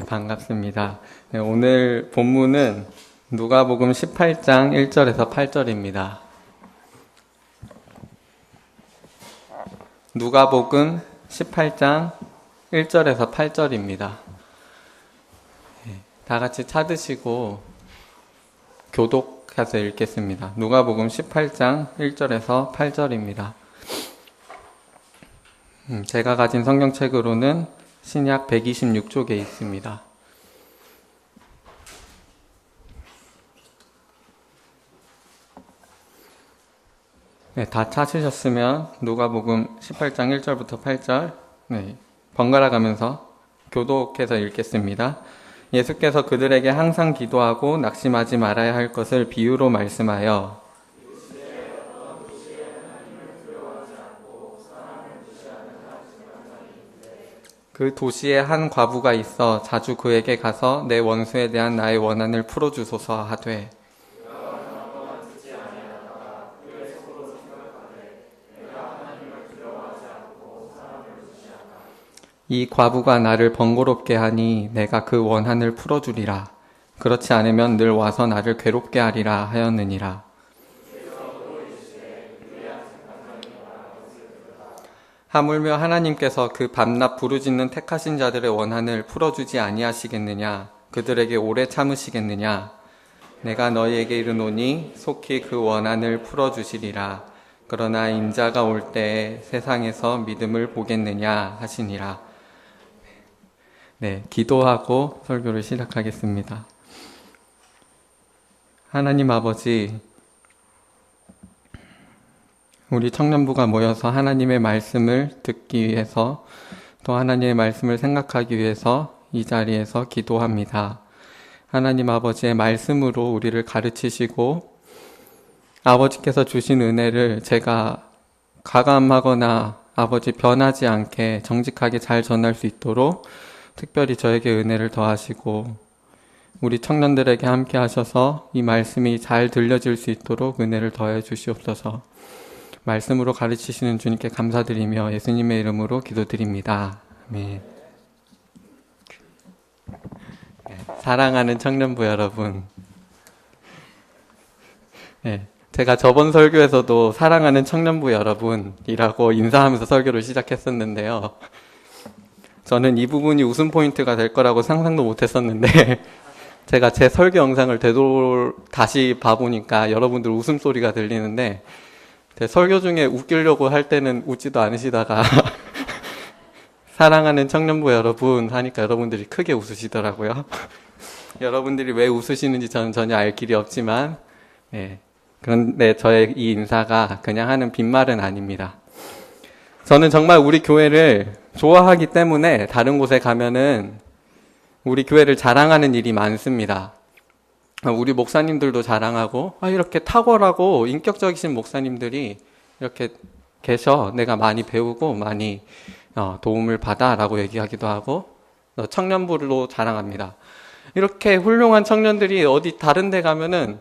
반갑습니다. 네, 오늘 본문은 누가복음 18장 1절에서 8절입니다. 누가복음 18장 1절에서 8절입니다. 다 같이 찾으시고 교독해서 읽겠습니다. 누가복음 18장 1절에서 8절입니다. 제가 가진 성경책으로는 신약 126쪽에 있습니다. 네, 다 찾으셨으면 누가복음 18장 1절부터 8절 번갈아 가면서 교독해서 읽겠습니다. 예수께서 그들에게 항상 기도하고 낙심하지 말아야 할 것을 비유로 말씀하여 그 도시에 한 과부가 있어 자주 그에게 가서 내 원수에 대한 나의 원한을 풀어주소서 하되 이 과부가 나를 번거롭게 하니 내가 그 원한을 풀어주리라. 그렇지 않으면 늘 와서 나를 괴롭게 하리라 하였느니라. 하물며 하나님께서 그 밤낮 부르짖는 택하신 자들의 원한을 풀어주지 아니하시겠느냐? 그들에게 오래 참으시겠느냐? 내가 너희에게 이르노니 속히 그 원한을 풀어주시리라. 그러나 인자가 올 때에 세상에서 믿음을 보겠느냐 하시니라. 네, 기도하고 설교를 시작하겠습니다. 하나님 아버지, 우리 청년부가 모여서 하나님의 말씀을 듣기 위해서 또 하나님의 말씀을 생각하기 위해서 이 자리에서 기도합니다. 하나님 아버지의 말씀으로 우리를 가르치시고 아버지께서 주신 은혜를 제가 가감하거나 아버지 변하지 않게 정직하게 잘 전할 수 있도록 특별히 저에게 은혜를 더하시고 우리 청년들에게 함께 하셔서 이 말씀이 잘 들려질 수 있도록 은혜를 더해 주시옵소서. 말씀으로 가르치시는 주님께 감사드리며 예수님의 이름으로 기도드립니다. 아멘. 네, 사랑하는 청년부 여러분, 제가 저번 설교에서도 사랑하는 청년부 여러분이라고 인사하면서 설교를 시작했었는데요. 저는 이 부분이 웃음 포인트가 될 거라고 상상도 못했었는데 제가 제 설교 영상을 다시 봐보니까 여러분들 웃음소리가 들리는데 제 설교 중에 웃기려고 할 때는 웃지도 않으시다가 사랑하는 청년부 여러분 하니까 여러분들이 크게 웃으시더라고요. 여러분들이 왜 웃으시는지 저는 전혀 알 길이 없지만 그런데 저의 이 인사가 그냥 하는 빈말은 아닙니다. 저는 정말 우리 교회를 좋아하기 때문에 다른 곳에 가면은 우리 교회를 자랑하는 일이 많습니다. 우리 목사님들도 자랑하고 이렇게 탁월하고 인격적이신 목사님들이 이렇게 계셔. 내가 많이 배우고 많이 도움을 받아 라고 얘기하기도 하고 청년부로 자랑합니다. 이렇게 훌륭한 청년들이 어디 다른 데 가면은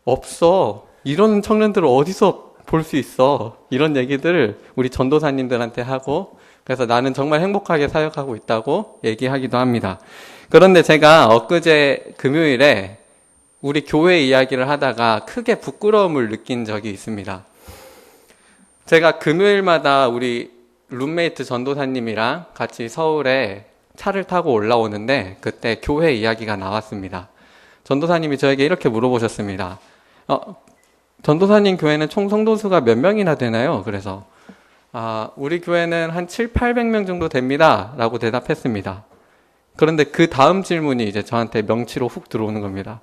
없어. 이런 청년들을 어디서 볼 수 있어. 이런 얘기들을 우리 전도사님들한테 하고 그래서 나는 정말 행복하게 사역하고 있다고 얘기하기도 합니다. 그런데 제가 엊그제 금요일에 우리 교회 이야기를 하다가 크게 부끄러움을 느낀 적이 있습니다. 제가 금요일마다 우리 룸메이트 전도사님이랑 같이 서울에 차를 타고 올라오는데 그때 교회 이야기가 나왔습니다. 전도사님이 저에게 이렇게 물어보셨습니다. 전도사님 교회는 총 성도수가 몇 명이나 되나요? 그래서 우리 교회는 한 700~800명 정도 됩니다 라고 대답했습니다. 그런데 그 다음 질문이 이제 저한테 명치로 훅 들어오는 겁니다.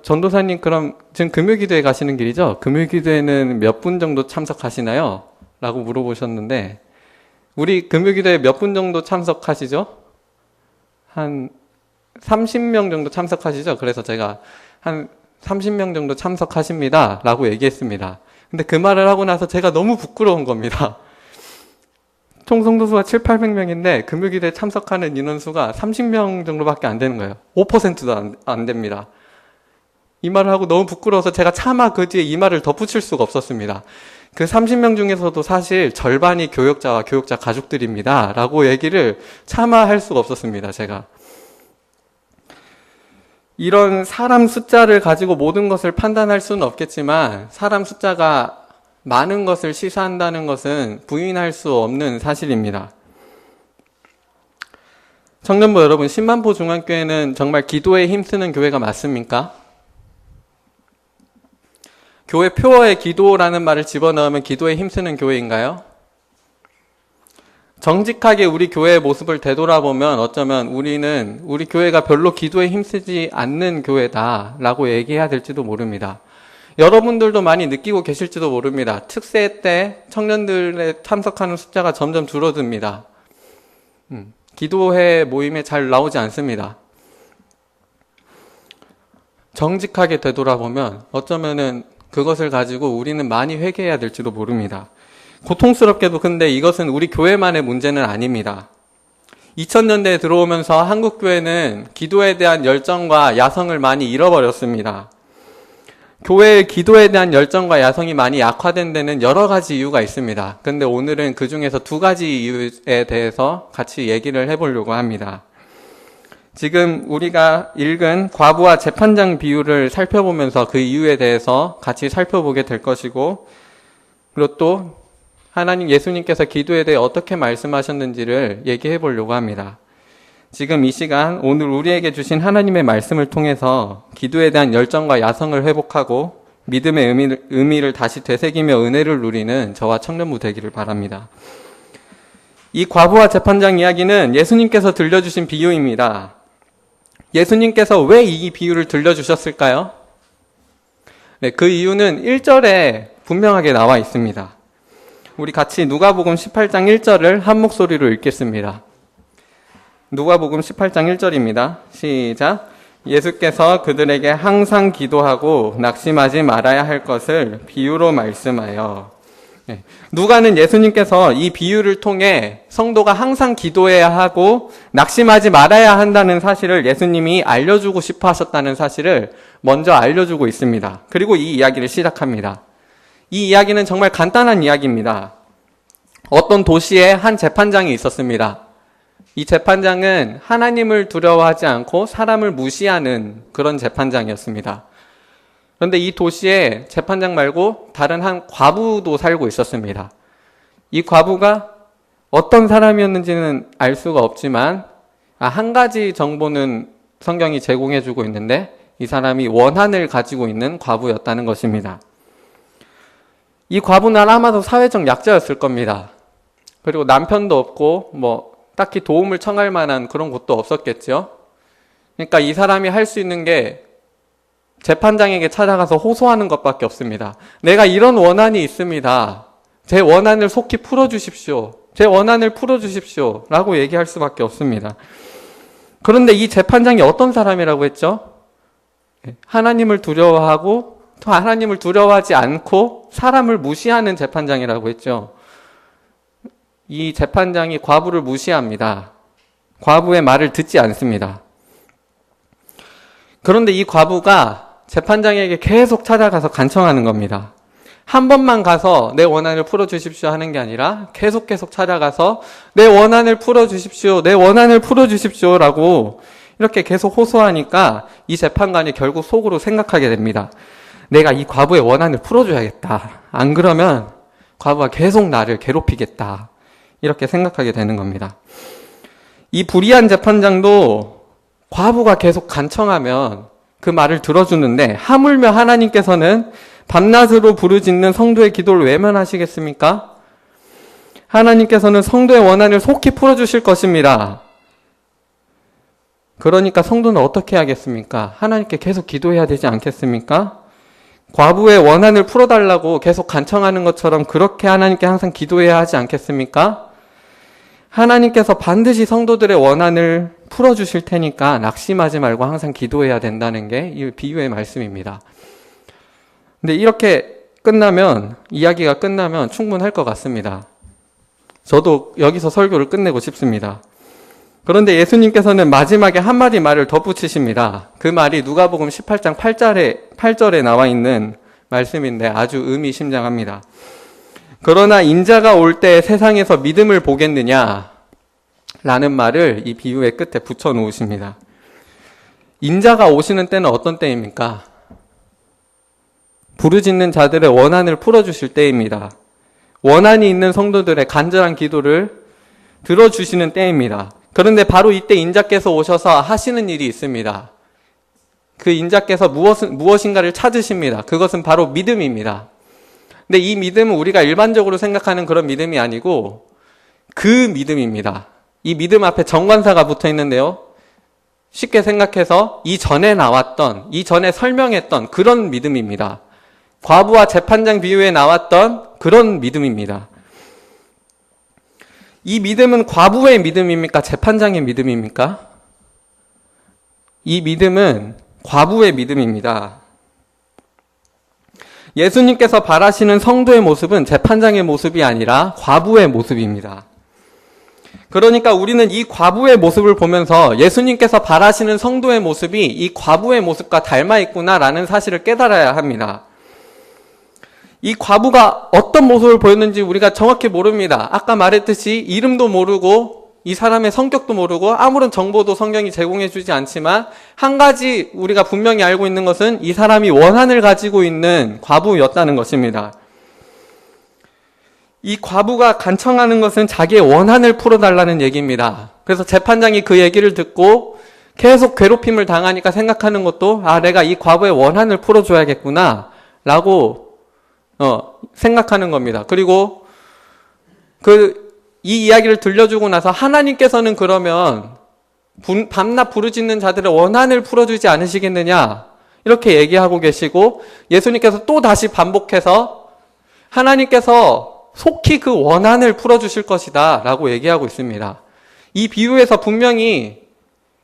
전도사님 그럼 지금 금요기도회 가시는 길이죠? 금요기도회는 몇 분 정도 참석하시나요? 라고 물어보셨는데 우리 금요기도회 몇 분 정도 참석하시죠? 한 30명 정도 참석하시죠? 그래서 제가 한 30명 정도 참석하십니다 라고 얘기했습니다. 근데 그 말을 하고 나서 제가 너무 부끄러운 겁니다. 총 성도수가 700~800명인데 금요기도에 참석하는 인원수가 30명 정도밖에 안 되는 거예요. 5%도 안 됩니다. 이 말을 하고 너무 부끄러워서 제가 차마 그 뒤에 이 말을 덧붙일 수가 없었습니다. 그 30명 중에서도 사실 절반이 교역자와 교역자 가족들입니다. 라고 얘기를 차마 할 수가 없었습니다, 제가. 이런 사람 숫자를 가지고 모든 것을 판단할 수는 없겠지만 사람 숫자가 많은 것을 시사한다는 것은 부인할 수 없는 사실입니다. 청년부 여러분, 신만포 중앙교회는 정말 기도에 힘쓰는 교회가 맞습니까? 교회 표어에 기도라는 말을 집어넣으면 기도에 힘쓰는 교회인가요? 정직하게 우리 교회의 모습을 되돌아보면 어쩌면 우리는 우리 교회가 별로 기도에 힘쓰지 않는 교회다라고 얘기해야 될지도 모릅니다. 여러분들도 많이 느끼고 계실지도 모릅니다. 특세 때 청년들의 참석하는 숫자가 점점 줄어듭니다. 기도회 모임에 잘 나오지 않습니다. 정직하게 되돌아보면 어쩌면은 그것을 가지고 우리는 많이 회개해야 될지도 모릅니다. 고통스럽게도 근데 이것은 우리 교회만의 문제는 아닙니다. 2000년대에 들어오면서 한국교회는 기도에 대한 열정과 야성을 많이 잃어버렸습니다. 교회의 기도에 대한 열정과 야성이 많이 약화된 데는 여러 가지 이유가 있습니다. 근데 오늘은 그 중에서 두 가지 이유에 대해서 같이 얘기를 해보려고 합니다. 지금 우리가 읽은 과부와 재판장 비유를 살펴보면서 그 이유에 대해서 같이 살펴보게 될 것이고, 그리고 또 하나님 예수님께서 기도에 대해 어떻게 말씀하셨는지를 얘기해 보려고 합니다. 지금 이 시간 오늘 우리에게 주신 하나님의 말씀을 통해서 기도에 대한 열정과 야성을 회복하고 믿음의 의미를 다시 되새기며 은혜를 누리는 저와 청년부 되기를 바랍니다. 이 과부와 재판장 이야기는 예수님께서 들려주신 비유입니다. 예수님께서 왜 이 비유를 들려주셨을까요? 네, 그 이유는 1절에 분명하게 나와 있습니다. 우리 같이 누가복음 18장 1절을 한 목소리로 읽겠습니다. 누가복음 18장 1절입니다. 시작. 예수께서 그들에게 항상 기도하고 낙심하지 말아야 할 것을 비유로 말씀하여. 네. 누가는 예수님께서 이 비유를 통해 성도가 항상 기도해야 하고 낙심하지 말아야 한다는 사실을 예수님이 알려주고 싶어 하셨다는 사실을 먼저 알려주고 있습니다. 그리고 이 이야기를 시작합니다. 이 이야기는 정말 간단한 이야기입니다. 어떤 도시에 한 재판장이 있었습니다. 이 재판장은 하나님을 두려워하지 않고 사람을 무시하는 그런 재판장이었습니다. 그런데 이 도시에 재판장 말고 다른 한 과부도 살고 있었습니다. 이 과부가 어떤 사람이었는지는 알 수가 없지만 한 가지 정보는 성경이 제공해주고 있는데 이 사람이 원한을 가지고 있는 과부였다는 것입니다. 이 과부는 아마도 사회적 약자였을 겁니다. 그리고 남편도 없고 딱히 도움을 청할 만한 그런 곳도 없었겠죠. 그러니까 이 사람이 할 수 있는 게 재판장에게 찾아가서 호소하는 것밖에 없습니다. 내가 이런 원한이 있습니다. 제 원한을 속히 풀어주십시오. 제 원한을 풀어주십시오. 라고 얘기할 수밖에 없습니다. 그런데 이 재판장이 어떤 사람이라고 했죠? 하나님을 두려워하고 또 하나님을 두려워하지 않고 사람을 무시하는 재판장이라고 했죠. 이 재판장이 과부를 무시합니다. 과부의 말을 듣지 않습니다. 그런데 이 과부가 재판장에게 계속 찾아가서 간청하는 겁니다. 한 번만 가서 내 원한을 풀어주십시오 하는 게 아니라 계속 찾아가서 내 원한을 풀어주십시오, 내 원한을 풀어주십시오 라고 이렇게 계속 호소하니까 이 재판관이 결국 속으로 생각하게 됩니다. 내가 이 과부의 원한을 풀어줘야겠다. 안 그러면 과부가 계속 나를 괴롭히겠다. 이렇게 생각하게 되는 겁니다. 이 불의한 재판장도 과부가 계속 간청하면 그 말을 들어주는데 하물며 하나님께서는 밤낮으로 부르짖는 성도의 기도를 외면하시겠습니까? 하나님께서는 성도의 원한을 속히 풀어주실 것입니다. 그러니까 성도는 어떻게 하겠습니까? 하나님께 계속 기도해야 되지 않겠습니까? 과부의 원한을 풀어달라고 계속 간청하는 것처럼 그렇게 하나님께 항상 기도해야 하지 않겠습니까? 하나님께서 반드시 성도들의 원한을 풀어주실 테니까 낙심하지 말고 항상 기도해야 된다는 게 이 비유의 말씀입니다. 근데 이렇게 이야기가 끝나면 충분할 것 같습니다. 저도 여기서 설교를 끝내고 싶습니다. 그런데 예수님께서는 마지막에 한마디 말을 덧붙이십니다. 그 말이 누가복음 18장 8절에 나와 있는 말씀인데 아주 의미심장합니다. 그러나 인자가 올 때 세상에서 믿음을 보겠느냐? 라는 말을 이 비유의 끝에 붙여 놓으십니다. 인자가 오시는 때는 어떤 때입니까? 부르짖는 자들의 원한을 풀어주실 때입니다. 원한이 있는 성도들의 간절한 기도를 들어주시는 때입니다. 그런데 바로 이때 인자께서 오셔서 하시는 일이 있습니다. 그 인자께서 무엇인가를 찾으십니다. 그것은 바로 믿음입니다. 근데 이 믿음은 우리가 일반적으로 생각하는 그런 믿음이 아니고 그 믿음입니다. 이 믿음 앞에 정관사가 붙어 있는데요. 쉽게 생각해서 이전에 나왔던, 이전에 설명했던 그런 믿음입니다. 과부와 재판장 비유에 나왔던 그런 믿음입니다. 이 믿음은 과부의 믿음입니까? 재판장의 믿음입니까? 이 믿음은 과부의 믿음입니다. 예수님께서 바라시는 성도의 모습은 재판장의 모습이 아니라 과부의 모습입니다. 그러니까 우리는 이 과부의 모습을 보면서 예수님께서 바라시는 성도의 모습이 이 과부의 모습과 닮아 있구나라는 사실을 깨달아야 합니다. 이 과부가 어떤 모습을 보였는지 우리가 정확히 모릅니다. 아까 말했듯이 이름도 모르고 이 사람의 성격도 모르고 아무런 정보도 성경이 제공해 주지 않지만 한 가지 우리가 분명히 알고 있는 것은 이 사람이 원한을 가지고 있는 과부였다는 것입니다. 이 과부가 간청하는 것은 자기의 원한을 풀어달라는 얘기입니다. 그래서 재판장이 그 얘기를 듣고 계속 괴롭힘을 당하니까 생각하는 것도 내가 이 과부의 원한을 풀어줘야겠구나 라고 생각하는 겁니다. 그리고 이 이야기를 들려주고 나서 하나님께서는 그러면 밤낮 부르짖는 자들의 원한을 풀어주지 않으시겠느냐 이렇게 얘기하고 계시고 예수님께서 또 다시 반복해서 하나님께서 속히 그 원한을 풀어주실 것이다 라고 얘기하고 있습니다. 이 비유에서 분명히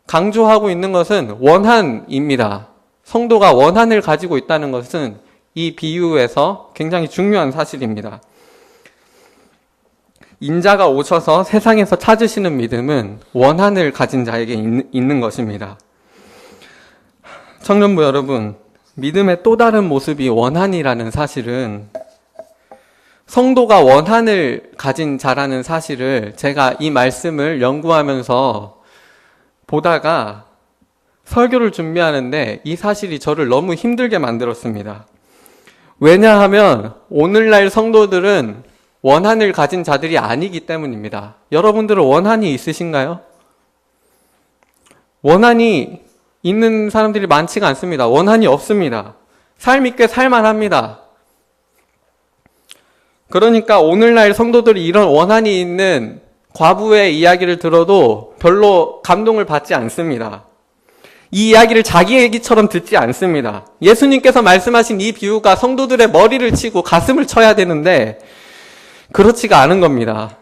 강조하고 있는 것은 원한입니다. 성도가 원한을 가지고 있다는 것은 이 비유에서 굉장히 중요한 사실입니다. 인자가 오셔서 세상에서 찾으시는 믿음은 원한을 가진 자에게 있는 것입니다. 청년부 여러분, 믿음의 또 다른 모습이 원한이라는 사실은 성도가 원한을 가진 자라는 사실을 제가 이 말씀을 연구하면서 보다가 설교를 준비하는데 이 사실이 저를 너무 힘들게 만들었습니다. 왜냐하면 오늘날 성도들은 원한을 가진 자들이 아니기 때문입니다. 여러분들은 원한이 있으신가요? 원한이 있는 사람들이 많지가 않습니다. 원한이 없습니다. 삶이 꽤 살만합니다. 그러니까 오늘날 성도들이 이런 원한이 있는 과부의 이야기를 들어도 별로 감동을 받지 않습니다. 이 이야기를 자기 얘기처럼 듣지 않습니다. 예수님께서 말씀하신 이 비유가 성도들의 머리를 치고 가슴을 쳐야 되는데 그렇지가 않은 겁니다.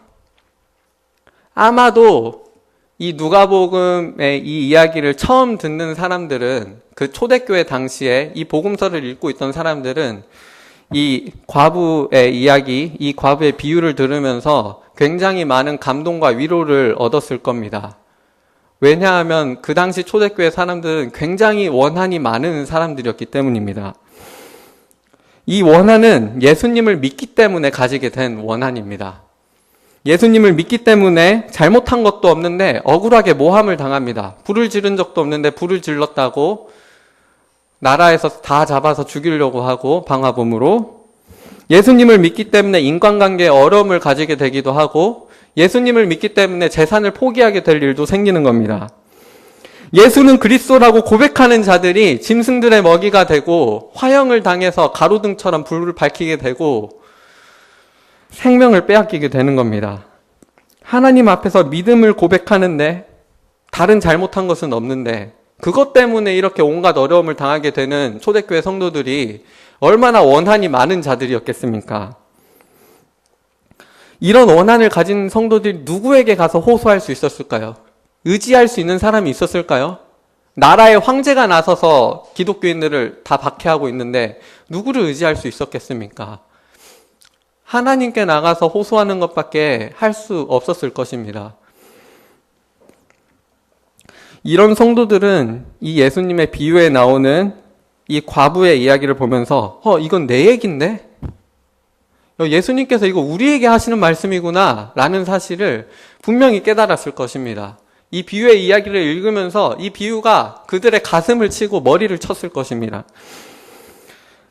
아마도 이 누가복음의 이 이야기를 처음 듣는 사람들은 그 초대교회 당시에 이 복음서를 읽고 있던 사람들은 이 과부의 이야기, 이 과부의 비유를 들으면서 굉장히 많은 감동과 위로를 얻었을 겁니다. 왜냐하면 그 당시 초대교회 사람들은 굉장히 원한이 많은 사람들이었기 때문입니다. 이 원한은 예수님을 믿기 때문에 가지게 된 원한입니다. 예수님을 믿기 때문에 잘못한 것도 없는데 억울하게 모함을 당합니다. 불을 지른 적도 없는데 불을 질렀다고 나라에서 다 잡아서 죽이려고 하고 방화범으로 예수님을 믿기 때문에 인간관계에 어려움을 가지게 되기도 하고 예수님을 믿기 때문에 재산을 포기하게 될 일도 생기는 겁니다. 예수는 그리스도라고 고백하는 자들이 짐승들의 먹이가 되고 화형을 당해서 가로등처럼 불을 밝히게 되고 생명을 빼앗기게 되는 겁니다. 하나님 앞에서 믿음을 고백하는데 다른 잘못한 것은 없는데 그것 때문에 이렇게 온갖 어려움을 당하게 되는 초대교회 성도들이 얼마나 원한이 많은 자들이었겠습니까? 이런 원한을 가진 성도들이 누구에게 가서 호소할 수 있었을까요? 의지할 수 있는 사람이 있었을까요? 나라의 황제가 나서서 기독교인들을 다 박해하고 있는데 누구를 의지할 수 있었겠습니까? 하나님께 나가서 호소하는 것밖에 할 수 없었을 것입니다. 이런 성도들은 이 예수님의 비유에 나오는 이 과부의 이야기를 보면서 이건 내 얘기인데? 예수님께서 이거 우리에게 하시는 말씀이구나 라는 사실을 분명히 깨달았을 것입니다. 이 비유의 이야기를 읽으면서 이 비유가 그들의 가슴을 치고 머리를 쳤을 것입니다.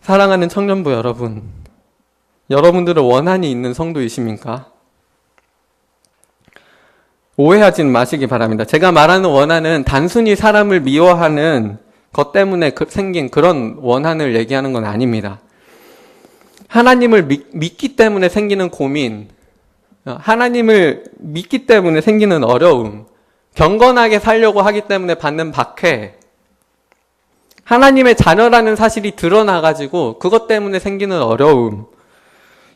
사랑하는 청년부 여러분, 여러분들은 원한이 있는 성도이십니까? 오해하지는 마시기 바랍니다. 제가 말하는 원한은 단순히 사람을 미워하는 것 때문에 생긴 그런 원한을 얘기하는 건 아닙니다. 하나님을 믿기 때문에 생기는 고민, 하나님을 믿기 때문에 생기는 어려움, 경건하게 살려고 하기 때문에 받는 박해, 하나님의 자녀라는 사실이 드러나가지고 그것 때문에 생기는 어려움,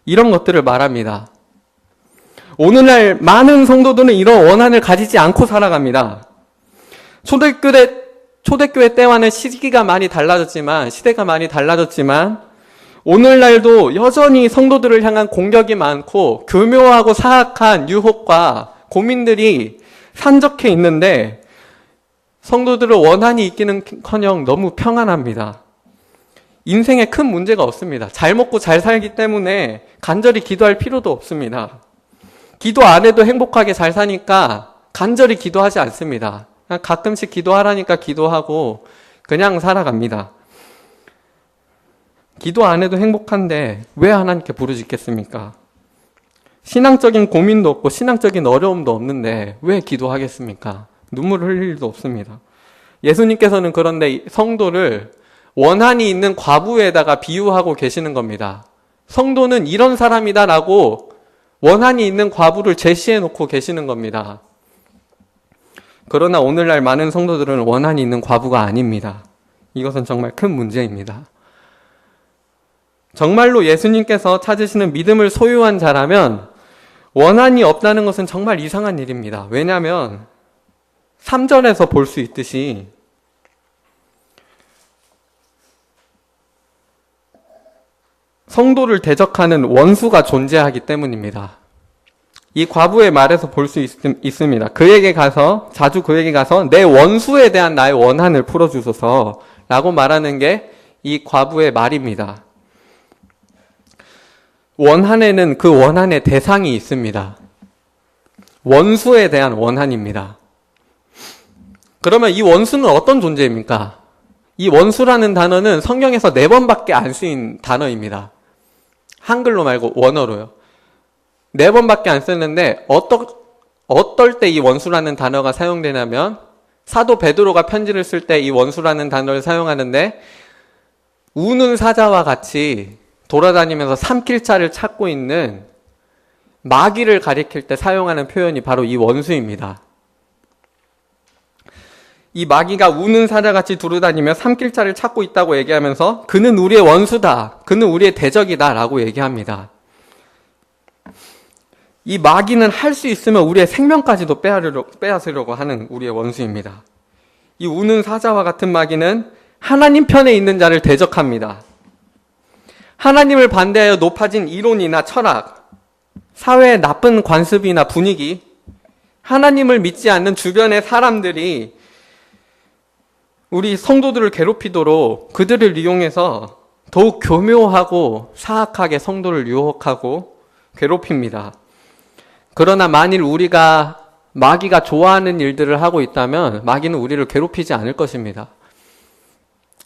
이런 것들을 말합니다. 오늘날 많은 성도들은 이런 원한을 가지지 않고 살아갑니다. 초대교회 때와는 시기가 많이 달라졌지만, 시대가 많이 달라졌지만, 오늘날도 여전히 성도들을 향한 공격이 많고 교묘하고 사악한 유혹과 고민들이 산적해 있는데 성도들은 원한이 있기는커녕 너무 평안합니다. 인생에 큰 문제가 없습니다. 잘 먹고 잘 살기 때문에 간절히 기도할 필요도 없습니다. 기도 안 해도 행복하게 잘 사니까 간절히 기도하지 않습니다. 그냥 가끔씩 기도하라니까 기도하고 그냥 살아갑니다. 기도 안 해도 행복한데 왜 하나님께 부르짖겠습니까? 신앙적인 고민도 없고 신앙적인 어려움도 없는데 왜 기도하겠습니까? 눈물을 흘릴 일도 없습니다. 예수님께서는 그런데 성도를 원한이 있는 과부에다가 비유하고 계시는 겁니다. 성도는 이런 사람이다라고 원한이 있는 과부를 제시해 놓고 계시는 겁니다. 그러나 오늘날 많은 성도들은 원한이 있는 과부가 아닙니다. 이것은 정말 큰 문제입니다. 정말로 예수님께서 찾으시는 믿음을 소유한 자라면 원한이 없다는 것은 정말 이상한 일입니다. 왜냐하면 3절에서 볼 수 있듯이 성도를 대적하는 원수가 존재하기 때문입니다. 이 과부의 말에서 볼 수 있습니다. 자주 그에게 가서 내 원수에 대한 나의 원한을 풀어주소서 라고 말하는 게 이 과부의 말입니다. 원한에는 그 원한의 대상이 있습니다. 원수에 대한 원한입니다. 그러면 이 원수는 어떤 존재입니까? 이 원수라는 단어는 성경에서 4번밖에 안 쓰인 단어입니다. 한글로 말고 원어로요. 4번밖에 안 쓰는데 어떨 때 이 원수라는 단어가 사용되냐면 사도 베드로가 편지를 쓸 때 이 원수라는 단어를 사용하는데 우는 사자와 같이 돌아다니면서 삼킬 자를 찾고 있는 마귀를 가리킬 때 사용하는 표현이 바로 이 원수입니다. 이 마귀가 우는 사자같이 두루다니며 삼킬 자를 찾고 있다고 얘기하면서 그는 우리의 원수다, 그는 우리의 대적이다 라고 얘기합니다. 이 마귀는 할 수 있으면 우리의 생명까지도 빼앗으려고 하는 우리의 원수입니다. 이 우는 사자와 같은 마귀는 하나님 편에 있는 자를 대적합니다. 하나님을 반대하여 높아진 이론이나 철학, 사회의 나쁜 관습이나 분위기, 하나님을 믿지 않는 주변의 사람들이 우리 성도들을 괴롭히도록 그들을 이용해서 더욱 교묘하고 사악하게 성도를 유혹하고 괴롭힙니다. 그러나 만일 우리가 마귀가 좋아하는 일들을 하고 있다면 마귀는 우리를 괴롭히지 않을 것입니다.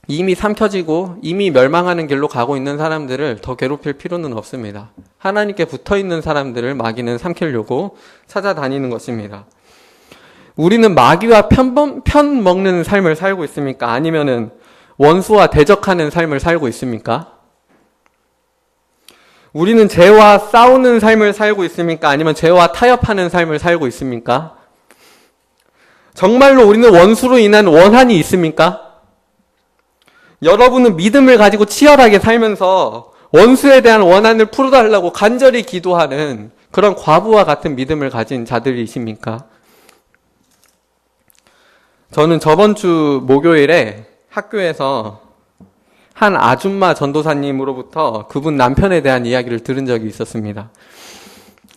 이미 삼켜지고 이미 멸망하는 길로 가고 있는 사람들을 더 괴롭힐 필요는 없습니다. 하나님께 붙어있는 사람들을 마귀는 삼키려고 찾아다니는 것입니다. 우리는 마귀와 편 먹는 삶을 살고 있습니까? 아니면은 원수와 대적하는 삶을 살고 있습니까? 우리는 죄와 싸우는 삶을 살고 있습니까? 아니면 죄와 타협하는 삶을 살고 있습니까? 정말로 우리는 원수로 인한 원한이 있습니까? 여러분은 믿음을 가지고 치열하게 살면서 원수에 대한 원한을 풀어달라고 간절히 기도하는 그런 과부와 같은 믿음을 가진 자들이십니까? 저는 저번 주 목요일에 학교에서 한 아줌마 전도사님으로부터 그분 남편에 대한 이야기를 들은 적이 있었습니다.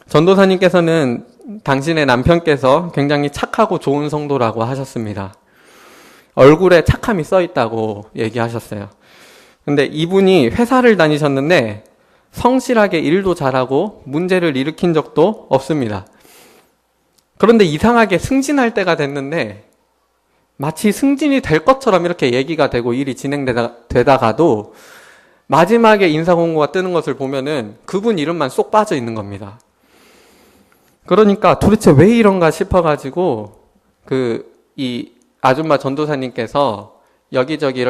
전도사님께서는 당신의 남편께서 굉장히 착하고 좋은 성도라고 하셨습니다. 얼굴에 착함이 써 있다고 얘기하셨어요. 근데 이분이 회사를 다니셨는데 성실하게 일도 잘하고 문제를 일으킨 적도 없습니다. 그런데 이상하게 승진할 때가 됐는데 마치 승진이 될 것처럼 이렇게 얘기가 되고 일이 진행되다가도 마지막에 인사 공고가 뜨는 것을 보면은 그분 이름만 쏙 빠져 있는 겁니다. 그러니까 도대체 왜 이런가 싶어가지고 이 아줌마 전도사님께서 여기저기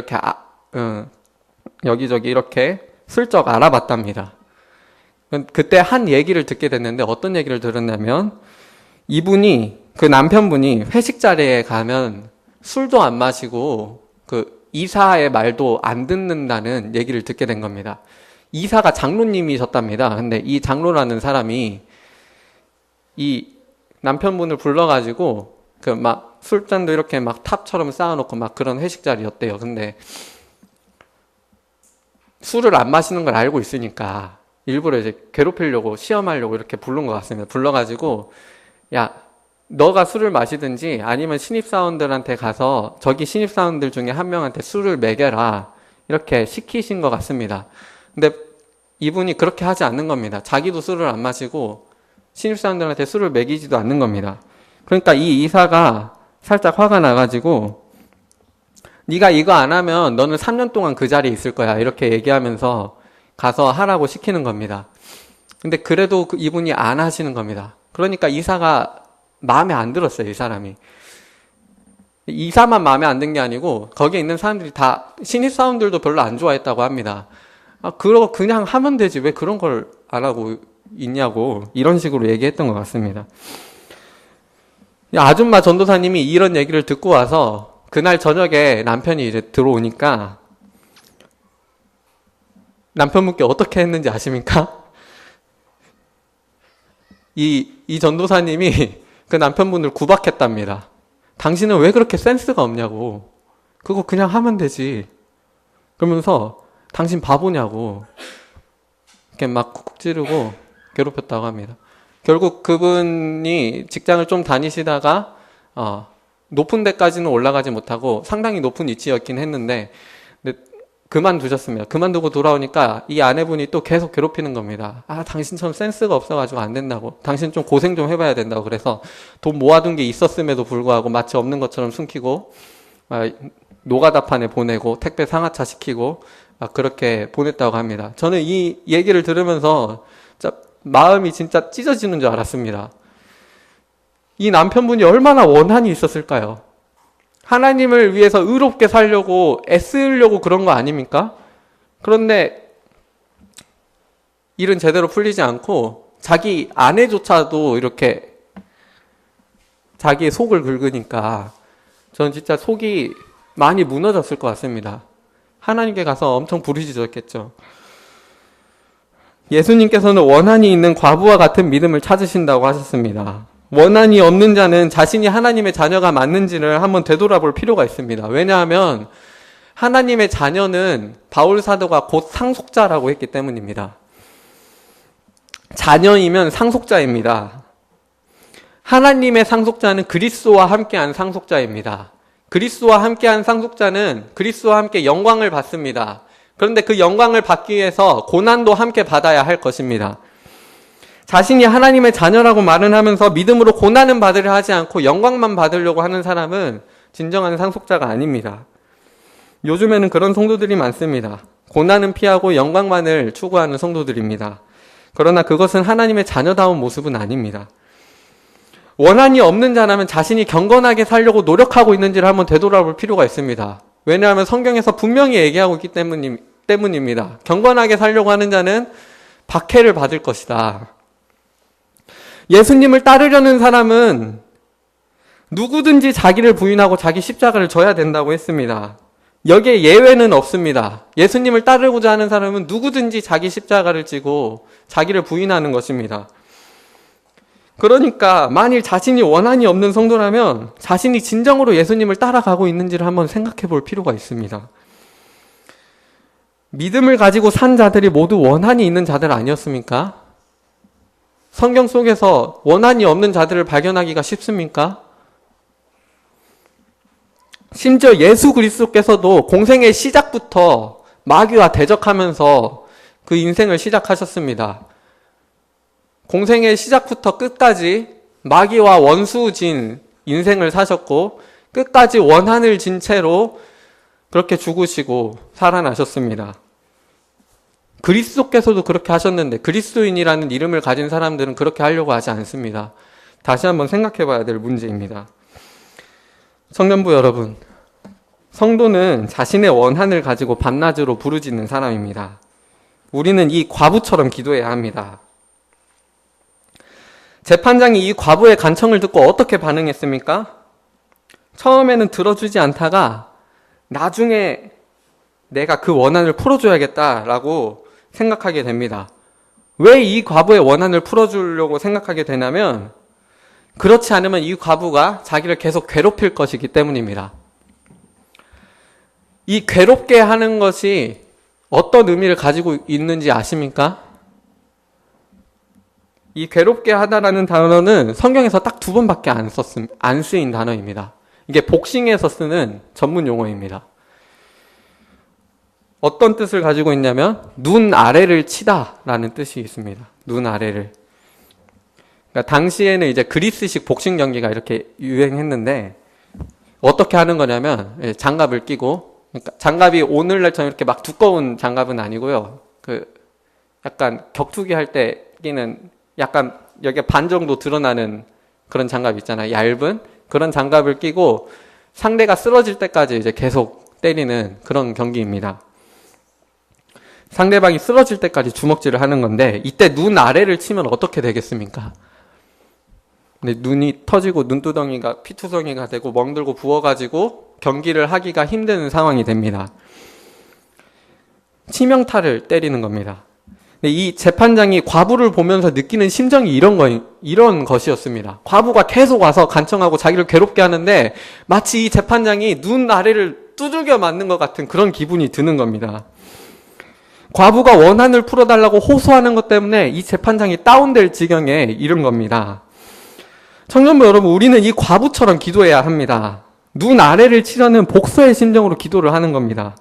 이렇게 슬쩍 알아봤답니다. 그때 한 얘기를 듣게 됐는데 어떤 얘기를 들었냐면 그 남편분이 회식 자리에 가면 술도 안 마시고 이사의 말도 안 듣는다는 얘기를 듣게 된 겁니다. 이사가 장로님이셨답니다. 근데 이 장로라는 사람이 이 남편분을 불러가지고 막 술잔도 이렇게 막 탑처럼 쌓아놓고 막 그런 회식 자리였대요. 근데 술을 안 마시는 걸 알고 있으니까 일부러 이제 괴롭히려고 시험하려고 이렇게 부른 것 같습니다. 불러가지고 야, 너가 술을 마시든지 아니면 신입사원들한테 가서 저기 신입사원들 중에 한 명한테 술을 먹여라 이렇게 시키신 것 같습니다. 근데 이분이 그렇게 하지 않는 겁니다. 자기도 술을 안 마시고 신입사원들한테 술을 먹이지도 않는 겁니다. 그러니까 이 이사가 살짝 화가 나가지고 네가 이거 안 하면 너는 3년 동안 그 자리에 있을 거야 이렇게 얘기하면서 가서 하라고 시키는 겁니다. 근데 그래도 이분이 안 하시는 겁니다. 그러니까 이사가 마음에 안 들었어요. 이 사람이. 이사만 마음에 안 든 게 아니고 거기에 있는 사람들이 다 신입사원들도 별로 안 좋아했다고 합니다. 그러고 그냥 하면 되지 왜 그런 걸 안 하고 있냐고 이런 식으로 얘기했던 것 같습니다. 아줌마 전도사님이 이런 얘기를 듣고 와서 그날 저녁에 남편이 이제 들어오니까 남편분께 어떻게 했는지 아십니까? 이 전도사님이 그 남편분을 구박했답니다. 당신은 왜 그렇게 센스가 없냐고. 그거 그냥 하면 되지. 그러면서 당신 바보냐고. 이렇게 막 쿡쿡 찌르고 괴롭혔다고 합니다. 결국 그분이 직장을 좀 다니시다가 높은 데까지는 올라가지 못하고 상당히 높은 위치였긴 했는데 그만두셨습니다. 그만두고 돌아오니까 이 아내분이 또 계속 괴롭히는 겁니다. 당신처럼 센스가 없어가지고 안 된다고. 당신 좀 고생 좀 해봐야 된다고. 그래서 돈 모아둔 게 있었음에도 불구하고 마치 없는 것처럼 숨기고 노가다판에 보내고 택배 상하차 시키고 그렇게 보냈다고 합니다. 저는 이 얘기를 들으면서 마음이 진짜 찢어지는 줄 알았습니다. 이 남편분이 얼마나 원한이 있었을까요? 하나님을 위해서 의롭게 살려고 애쓰려고 그런 거 아닙니까? 그런데 일은 제대로 풀리지 않고 자기 아내조차도 이렇게 자기의 속을 긁으니까 저는 진짜 속이 많이 무너졌을 것 같습니다. 하나님께 가서 엄청 부르짖었겠죠. 예수님께서는 원한이 있는 과부와 같은 믿음을 찾으신다고 하셨습니다. 원한이 없는 자는 자신이 하나님의 자녀가 맞는지를 한번 되돌아볼 필요가 있습니다. 왜냐하면 하나님의 자녀는 바울 사도가 곧 상속자라고 했기 때문입니다. 자녀이면 상속자입니다. 하나님의 상속자는 그리스도와 함께한 상속자입니다. 그리스도와 함께한 상속자는 그리스도와 함께 영광을 받습니다. 그런데 그 영광을 받기 위해서 고난도 함께 받아야 할 것입니다. 자신이 하나님의 자녀라고 말은 하면서 믿음으로 고난은 받으려 하지 않고 영광만 받으려고 하는 사람은 진정한 상속자가 아닙니다. 요즘에는 그런 성도들이 많습니다. 고난은 피하고 영광만을 추구하는 성도들입니다. 그러나 그것은 하나님의 자녀다운 모습은 아닙니다. 원한이 없는 자라면 자신이 경건하게 살려고 노력하고 있는지를 한번 되돌아볼 필요가 있습니다. 왜냐하면 성경에서 분명히 얘기하고 있기 때문입니다. 경건하게 살려고 하는 자는 박해를 받을 것이다. 예수님을 따르려는 사람은 누구든지 자기를 부인하고 자기 십자가를 져야 된다고 했습니다. 여기에 예외는 없습니다. 예수님을 따르고자 하는 사람은 누구든지 자기 십자가를 지고 자기를 부인하는 것입니다. 그러니까 만일 자신이 원한이 없는 성도라면 자신이 진정으로 예수님을 따라가고 있는지를 한번 생각해 볼 필요가 있습니다. 믿음을 가지고 산 자들이 모두 원한이 있는 자들 아니었습니까? 성경 속에서 원한이 없는 자들을 발견하기가 쉽습니까? 심지어 예수 그리스도께서도 공생의 시작부터 마귀와 대적하면서 그 인생을 시작하셨습니다. 공생의 시작부터 끝까지 마귀와 원수진 인생을 사셨고 끝까지 원한을 진 채로 그렇게 죽으시고 살아나셨습니다. 그리스도께서도 그렇게 하셨는데 그리스도인이라는 이름을 가진 사람들은 그렇게 하려고 하지 않습니다. 다시 한번 생각해 봐야 될 문제입니다. 청년부 여러분, 성도는 자신의 원한을 가지고 밤낮으로 부르짖는 사람입니다. 우리는 이 과부처럼 기도해야 합니다. 재판장이 이 과부의 간청을 듣고 어떻게 반응했습니까? 처음에는 들어주지 않다가 나중에 내가 그 원한을 풀어줘야겠다라고 생각하게 됩니다. 왜 이 과부의 원한을 풀어주려고 생각하게 되냐면 그렇지 않으면 이 과부가 자기를 계속 괴롭힐 것이기 때문입니다. 이 괴롭게 하는 것이 어떤 의미를 가지고 있는지 아십니까? 이 괴롭게 하다라는 단어는 성경에서 딱 2번밖에 안 쓰인 단어입니다. 이게 복싱에서 쓰는 전문 용어입니다. 어떤 뜻을 가지고 있냐면 눈 아래를 치다라는 뜻이 있습니다. 눈 아래를. 그러니까 당시에는 이제 그리스식 복싱 경기가 이렇게 유행했는데 어떻게 하는 거냐면 장갑을 끼고, 그러니까 장갑이 오늘날처럼 이렇게 막 두꺼운 장갑은 아니고요. 그 약간 격투기 할 때 끼는 약간 여기 반 정도 드러나는 그런 장갑 있잖아요. 얇은 그런 장갑을 끼고 상대가 쓰러질 때까지 이제 계속 때리는 그런 경기입니다. 상대방이 쓰러질 때까지 주먹질을 하는 건데 이때 눈 아래를 치면 어떻게 되겠습니까? 근데 눈이 터지고 눈두덩이가 피투성이가 되고 멍들고 부어가지고 경기를 하기가 힘든 상황이 됩니다. 치명타를 때리는 겁니다. 근데 이 재판장이 과부를 보면서 느끼는 심정이 이런 것이었습니다. 과부가 계속 와서 간청하고 자기를 괴롭게 하는데 마치 이 재판장이 눈 아래를 두들겨 맞는 것 같은 그런 기분이 드는 겁니다. 과부가 원한을 풀어달라고 호소하는 것 때문에 이 재판장이 다운될 지경에 이른 겁니다. 청년부 여러분, 우리는 이 과부처럼 기도해야 합니다. 눈 아래를 치려는 복수의 심정으로 기도를 하는 겁니다.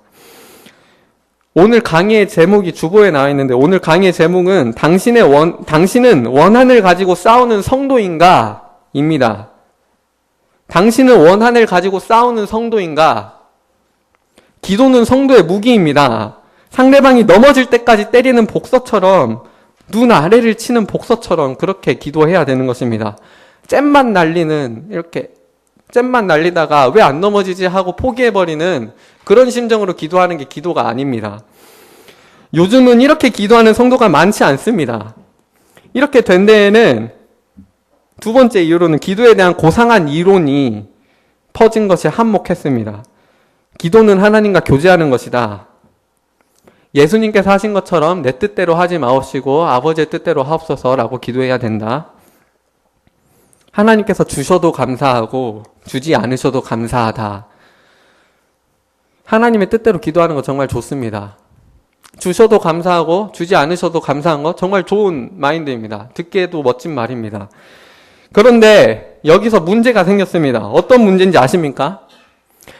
오늘 강의의 제목이 주보에 나와 있는데 오늘 강의의 제목은 당신은 원한을 가지고 싸우는 성도인가? 입니다. 당신은 원한을 가지고 싸우는 성도인가? 기도는 성도의 무기입니다. 상대방이 넘어질 때까지 때리는 복서처럼 눈 아래를 치는 복서처럼 그렇게 기도해야 되는 것입니다. 잼만 날리다가 왜 안 넘어지지 하고 포기해버리는 그런 심정으로 기도하는 게 기도가 아닙니다. 요즘은 이렇게 기도하는 성도가 많지 않습니다. 이렇게 된 데에는 2번째 이유로는 기도에 대한 고상한 이론이 퍼진 것이 한몫했습니다. 기도는 하나님과 교제하는 것이다. 예수님께서 하신 것처럼 내 뜻대로 하지 마옵시고 아버지의 뜻대로 하옵소서라고 기도해야 된다. 하나님께서 주셔도 감사하고 주지 않으셔도 감사하다. 하나님의 뜻대로 기도하는 거 정말 좋습니다. 주셔도 감사하고 주지 않으셔도 감사한 거 정말 좋은 마인드입니다. 듣기에도 멋진 말입니다. 그런데 여기서 문제가 생겼습니다. 어떤 문제인지 아십니까?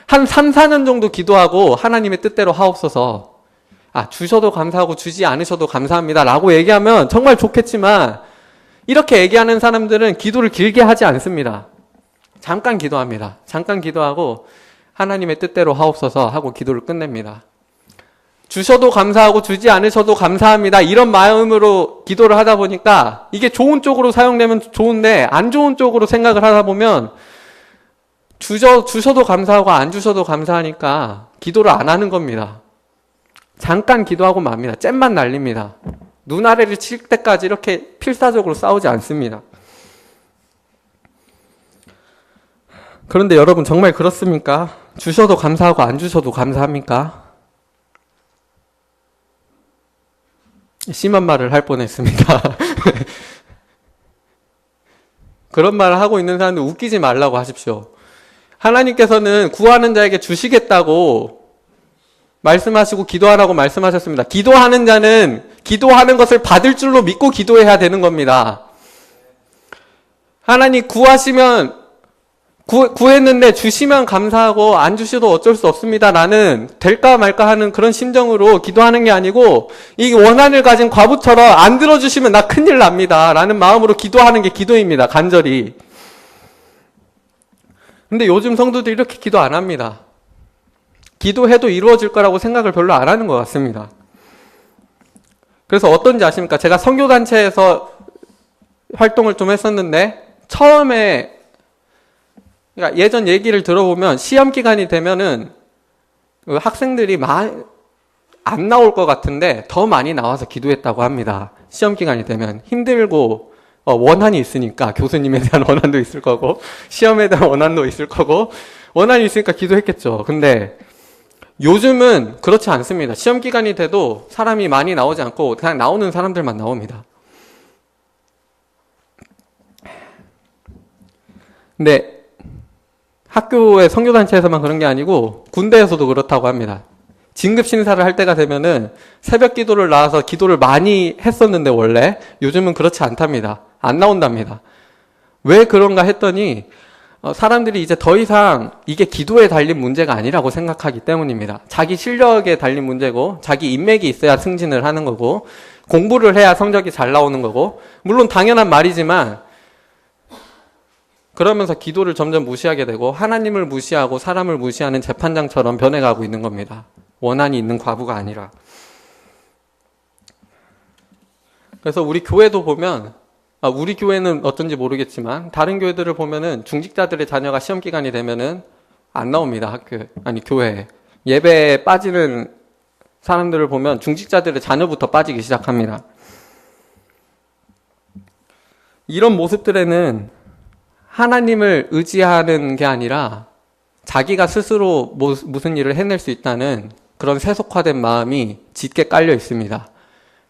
한 3, 4년 정도 기도하고 하나님의 뜻대로 하옵소서, 주셔도 감사하고 주지 않으셔도 감사합니다 라고 얘기하면 정말 좋겠지만 이렇게 얘기하는 사람들은 기도를 길게 하지 않습니다. 잠깐 기도합니다. 잠깐 기도하고 하나님의 뜻대로 하옵소서 하고 기도를 끝냅니다. 주셔도 감사하고 주지 않으셔도 감사합니다. 이런 마음으로 기도를 하다 보니까 이게 좋은 쪽으로 사용되면 좋은데 안 좋은 쪽으로 생각을 하다 보면 주셔도 감사하고 안 주셔도 감사하니까 기도를 안 하는 겁니다. 잠깐 기도하고 맙니다. 잼만 날립니다. 눈 아래를 칠 때까지 이렇게 필사적으로 싸우지 않습니다. 그런데 여러분 정말 그렇습니까? 주셔도 감사하고 안 주셔도 감사합니까? 심한 말을 할 뻔했습니다. 그런 말을 하고 있는 사람들 웃기지 말라고 하십시오. 하나님께서는 구하는 자에게 주시겠다고 말씀하시고 기도하라고 말씀하셨습니다. 기도하는 자는 기도하는 것을 받을 줄로 믿고 기도해야 되는 겁니다. 하나님 구하시면 구했는데 주시면 감사하고 안 주셔도 어쩔 수 없습니다 라는 될까 말까 하는 그런 심정으로 기도하는 게 아니고 이 원한을 가진 과부처럼 안 들어주시면 나 큰일 납니다 라는 마음으로 기도하는 게 기도입니다. 간절히. 근데 요즘 성도들이 이렇게 기도 안 합니다. 기도해도 이루어질 거라고 생각을 별로 안 하는 것 같습니다. 그래서 어떤지 아십니까? 제가 선교단체에서 활동을 좀 했었는데 처음에 그러니까 예전 얘기를 들어보면 시험 기간이 되면은 학생들이 안 나올 것 같은데 더 많이 나와서 기도했다고 합니다. 시험 기간이 되면 힘들고 원한이 있으니까 교수님에 대한 원한도 있을 거고 시험에 대한 원한도 있을 거고 원한이 있으니까 기도했겠죠. 근데 요즘은 그렇지 않습니다. 시험 기간이 돼도 사람이 많이 나오지 않고 그냥 나오는 사람들만 나옵니다. 근데 학교의 선교단체에서만 그런 게 아니고 군대에서도 그렇다고 합니다. 진급 신사를 할 때가 되면은 새벽 기도를 나와서 기도를 많이 했었는데 원래 요즘은 그렇지 않답니다. 안 나온답니다. 왜 그런가 했더니 사람들이 이제 더 이상 이게 기도에 달린 문제가 아니라고 생각하기 때문입니다. 자기 실력에 달린 문제고 자기 인맥이 있어야 승진을 하는 거고 공부를 해야 성적이 잘 나오는 거고 물론 당연한 말이지만 그러면서 기도를 점점 무시하게 되고 하나님을 무시하고 사람을 무시하는 재판장처럼 변해가고 있는 겁니다. 원한이 있는 과부가 아니라. 그래서 우리 교회도 보면 우리 교회는 어떤지 모르겠지만 다른 교회들을 보면은 중직자들의 자녀가 시험 기간이 되면은 안 나옵니다. 교회에. 예배에 빠지는 사람들을 보면 중직자들의 자녀부터 빠지기 시작합니다. 이런 모습들에는 하나님을 의지하는 게 아니라 자기가 스스로 무슨 일을 해낼 수 있다는 그런 세속화된 마음이 짙게 깔려 있습니다.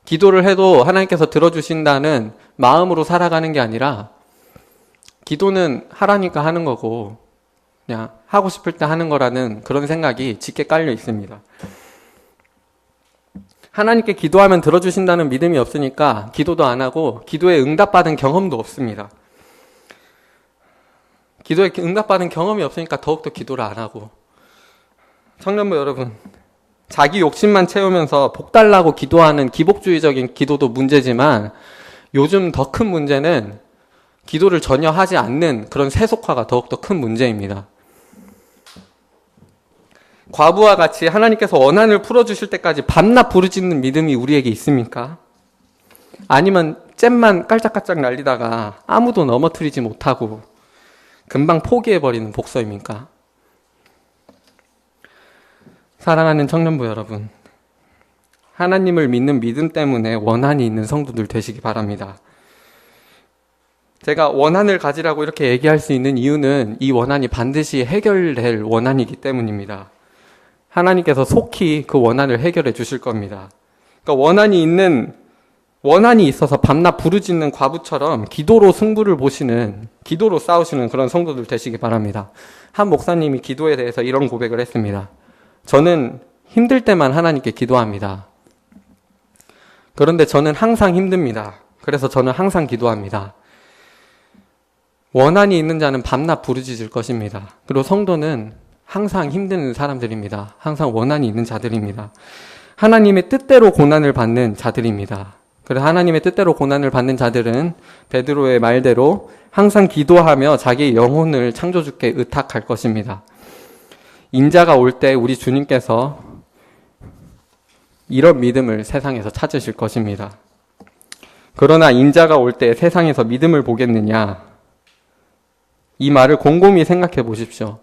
기도를 해도 하나님께서 들어주신다는 마음으로 살아가는 게 아니라 기도는 하라니까 하는 거고 그냥 하고 싶을 때 하는 거라는 그런 생각이 짙게 깔려 있습니다. 하나님께 기도하면 들어주신다는 믿음이 없으니까 기도도 안 하고 기도에 응답받은 경험도 없습니다. 기도에 응답받은 경험이 없으니까 더욱더 기도를 안 하고 청년부 여러분 자기 욕심만 채우면서 복 달라고 기도하는 기복주의적인 기도도 문제지만 요즘 더 큰 문제는 기도를 전혀 하지 않는 그런 세속화가 더욱더 큰 문제입니다. 과부와 같이 하나님께서 원한을 풀어주실 때까지 밤낮 부르짖는 믿음이 우리에게 있습니까? 아니면 잼만 깔짝깔짝 날리다가 아무도 넘어뜨리지 못하고 금방 포기해버리는 복서입니까? 사랑하는 청년부 여러분, 하나님을 믿는 믿음 때문에 원한이 있는 성도들 되시기 바랍니다. 제가 원한을 가지라고 이렇게 얘기할 수 있는 이유는 이 원한이 반드시 해결될 원한이기 때문입니다. 하나님께서 속히 그 원한을 해결해 주실 겁니다. 그러니까 원한이 있어서 밤낮 부르짖는 과부처럼 기도로 승부를 보시는, 기도로 싸우시는 그런 성도들 되시기 바랍니다. 한 목사님이 기도에 대해서 이런 고백을 했습니다. 저는 힘들 때만 하나님께 기도합니다. 그런데 저는 항상 힘듭니다. 그래서 저는 항상 기도합니다. 원한이 있는 자는 밤낮 부르짖을 것입니다. 그리고 성도는 항상 힘든 사람들입니다. 항상 원한이 있는 자들입니다. 하나님의 뜻대로 고난을 받는 자들입니다. 그래서 하나님의 뜻대로 고난을 받는 자들은 베드로의 말대로 항상 기도하며 자기의 영혼을 창조주께 의탁할 것입니다. 인자가 올 때 우리 주님께서 이런 믿음을 세상에서 찾으실 것입니다. 그러나 인자가 올 때 세상에서 믿음을 보겠느냐? 이 말을 곰곰이 생각해 보십시오.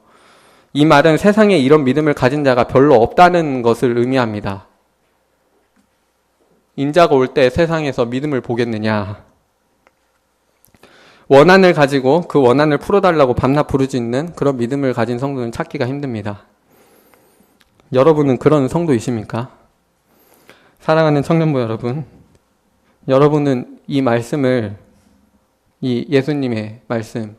이 말은 세상에 이런 믿음을 가진 자가 별로 없다는 것을 의미합니다. 인자가 올 때 세상에서 믿음을 보겠느냐? 원한을 가지고 그 원한을 풀어달라고 밤낮 부르짖는 그런 믿음을 가진 성도는 찾기가 힘듭니다. 여러분은 그런 성도이십니까? 사랑하는 청년부 여러분, 여러분은 이 말씀을, 이 예수님의 말씀,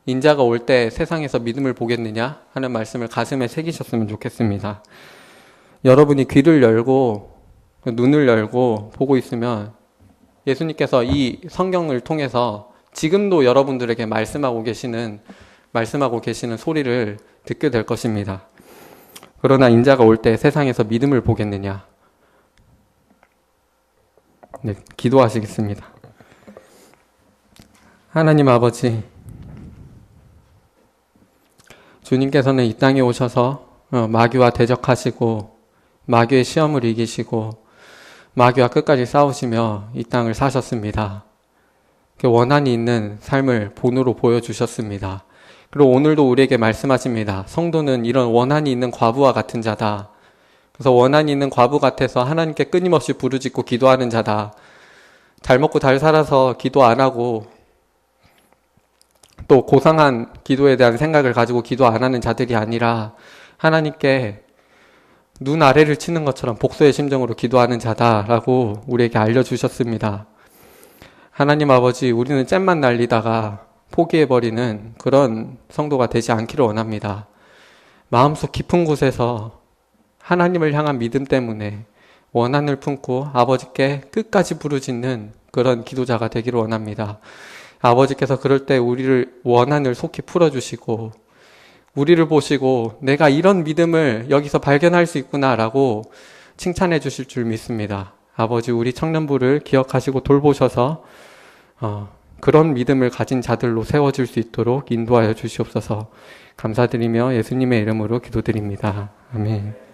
인자가 올 때 세상에서 믿음을 보겠느냐 하는 말씀을 가슴에 새기셨으면 좋겠습니다. 여러분이 귀를 열고 눈을 열고 보고 있으면 예수님께서 이 성경을 통해서 지금도 여러분들에게 말씀하고 계시는 말씀하고 계시는 소리를 듣게 될 것입니다. 그러나 인자가 올 때 세상에서 믿음을 보겠느냐? 네, 기도하시겠습니다. 하나님 아버지, 주님께서는 이 땅에 오셔서 마귀와 대적하시고 마귀의 시험을 이기시고 마귀와 끝까지 싸우시며 이 땅을 사셨습니다. 원한이 있는 삶을 본으로 보여주셨습니다. 그리고 오늘도 우리에게 말씀하십니다. 성도는 이런 원한이 있는 과부와 같은 자다. 그래서 원한이 있는 과부 같아서 하나님께 끊임없이 부르짖고 기도하는 자다. 잘 먹고 잘 살아서 기도 안 하고 또 고상한 기도에 대한 생각을 가지고 기도 안 하는 자들이 아니라 하나님께 눈 아래를 치는 것처럼 복수의 심정으로 기도하는 자다라고 우리에게 알려주셨습니다. 하나님 아버지, 우리는 잼만 날리다가 포기해버리는 그런 성도가 되지 않기를 원합니다. 마음속 깊은 곳에서 하나님을 향한 믿음 때문에 원한을 품고 아버지께 끝까지 부르짖는 그런 기도자가 되기를 원합니다. 아버지께서 그럴 때 우리를 원한을 속히 풀어주시고 우리를 보시고 내가 이런 믿음을 여기서 발견할 수 있구나라고 칭찬해 주실 줄 믿습니다. 아버지, 우리 청년부를 기억하시고 돌보셔서 그런 믿음을 가진 자들로 세워질 수 있도록 인도하여 주시옵소서. 감사드리며 예수님의 이름으로 기도드립니다. 아멘.